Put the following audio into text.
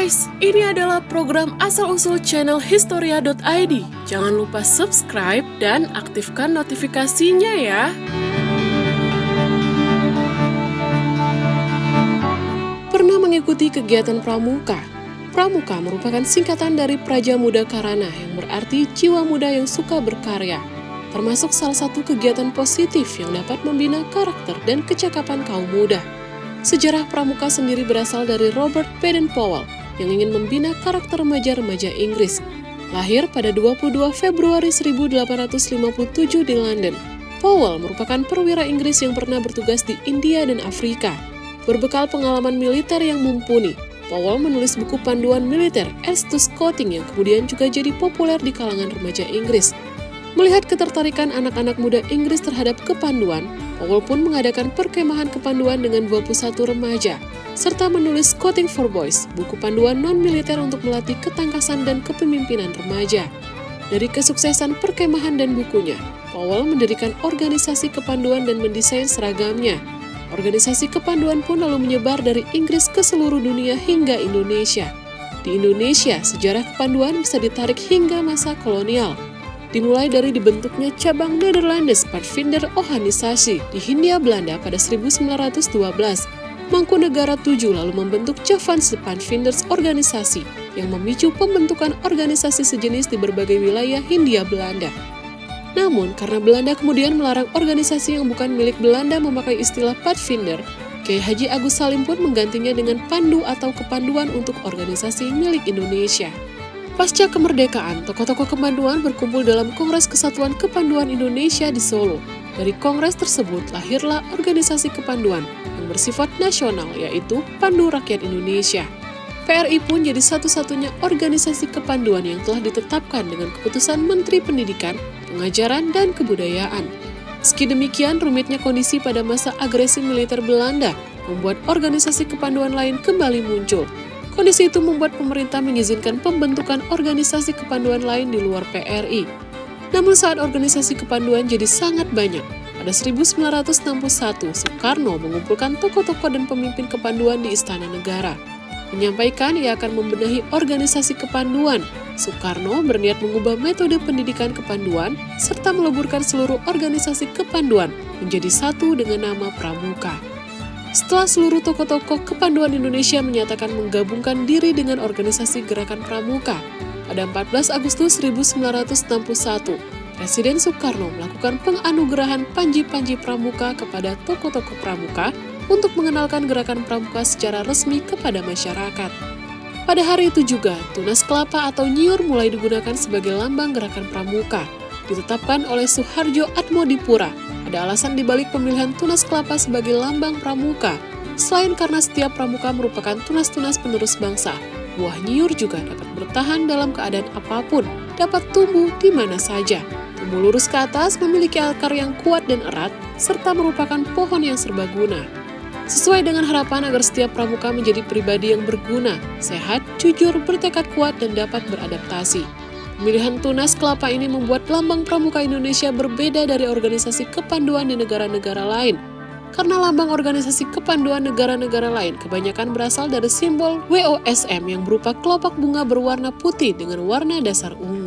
guys, ini adalah program asal-usul channel Historia.id. Jangan lupa subscribe dan aktifkan notifikasinya ya. Pernah mengikuti kegiatan pramuka? Pramuka merupakan singkatan dari Praja Muda Karana yang berarti jiwa muda yang suka berkarya. Termasuk salah satu kegiatan positif yang dapat membina karakter dan kecakapan kaum muda. Sejarah pramuka sendiri berasal dari Robert Baden-Powell yang ingin membina karakter remaja-remaja Inggris. Lahir pada 22 Februari 1857 di London, Powell merupakan perwira Inggris yang pernah bertugas di India dan Afrika. Berbekal pengalaman militer yang mumpuni, Powell menulis buku panduan militer As to Scouting yang kemudian juga jadi populer di kalangan remaja Inggris. Melihat ketertarikan anak-anak muda Inggris terhadap kepanduan, Powell pun mengadakan perkemahan kepanduan dengan 21 remaja, serta menulis Scouting for Boys, buku panduan non-militer untuk melatih ketangkasan dan kepemimpinan remaja. Dari kesuksesan perkemahan dan bukunya, Powell mendirikan organisasi kepanduan dan mendesain seragamnya. Organisasi kepanduan pun lalu menyebar dari Inggris ke seluruh dunia hingga Indonesia. Di Indonesia, sejarah kepanduan bisa ditarik hingga masa kolonial. Dimulai dari dibentuknya cabang Nederlandes Padvinder Organisasi di Hindia Belanda pada 1912, Mangkunegara VII lalu membentuk Javaanse Padvinders Organisasi yang memicu pembentukan organisasi sejenis di berbagai wilayah Hindia Belanda. Namun, karena Belanda kemudian melarang organisasi yang bukan milik Belanda memakai istilah Padvinder, Kiai Haji Agus Salim pun menggantinya dengan Pandu atau Kepanduan untuk organisasi milik Indonesia. Pasca kemerdekaan, tokoh-tokoh kepanduan berkumpul dalam Kongres Kesatuan Kepanduan Indonesia di Solo. Dari kongres tersebut lahirlah organisasi kepanduan yang bersifat nasional, yaitu Pandu Rakyat Indonesia. PRI pun jadi satu-satunya organisasi kepanduan yang telah ditetapkan dengan keputusan Menteri Pendidikan, Pengajaran, dan Kebudayaan. Meski demikian, rumitnya kondisi pada masa agresi militer Belanda membuat organisasi kepanduan lain kembali muncul. Kondisi itu membuat pemerintah mengizinkan pembentukan organisasi kepanduan lain di luar PRI. Namun saat organisasi kepanduan jadi sangat banyak, pada 1961 Soekarno mengumpulkan tokoh-tokoh dan pemimpin kepanduan di Istana Negara. Menyampaikan ia akan membenahi organisasi kepanduan, Soekarno berniat mengubah metode pendidikan kepanduan serta meleburkan seluruh organisasi kepanduan menjadi satu dengan nama Pramuka. Setelah seluruh tokoh-tokoh kepanduan Indonesia menyatakan menggabungkan diri dengan organisasi Gerakan Pramuka, pada 14 Agustus 1961, Presiden Soekarno melakukan penganugerahan Panji-Panji Pramuka kepada tokoh-tokoh Pramuka untuk mengenalkan Gerakan Pramuka secara resmi kepada masyarakat. Pada hari itu juga, tunas kelapa atau nyiur mulai digunakan sebagai lambang Gerakan Pramuka, ditetapkan oleh Suharjo Atmodipura. Ada alasan dibalik pemilihan tunas kelapa sebagai lambang pramuka. Selain karena setiap pramuka merupakan tunas-tunas penerus bangsa, buah nyiur juga dapat bertahan dalam keadaan apapun, dapat tumbuh di mana saja. Tumbuh lurus ke atas, memiliki akar yang kuat dan erat, serta merupakan pohon yang serbaguna. Sesuai dengan harapan agar setiap pramuka menjadi pribadi yang berguna, sehat, jujur, bertekad kuat, dan dapat beradaptasi. Pemilihan tunas kelapa ini membuat lambang pramuka Indonesia berbeda dari organisasi kepanduan di negara-negara lain. Karena lambang organisasi kepanduan negara-negara lain kebanyakan berasal dari simbol WOSM yang berupa kelopak bunga berwarna putih dengan warna dasar ungu.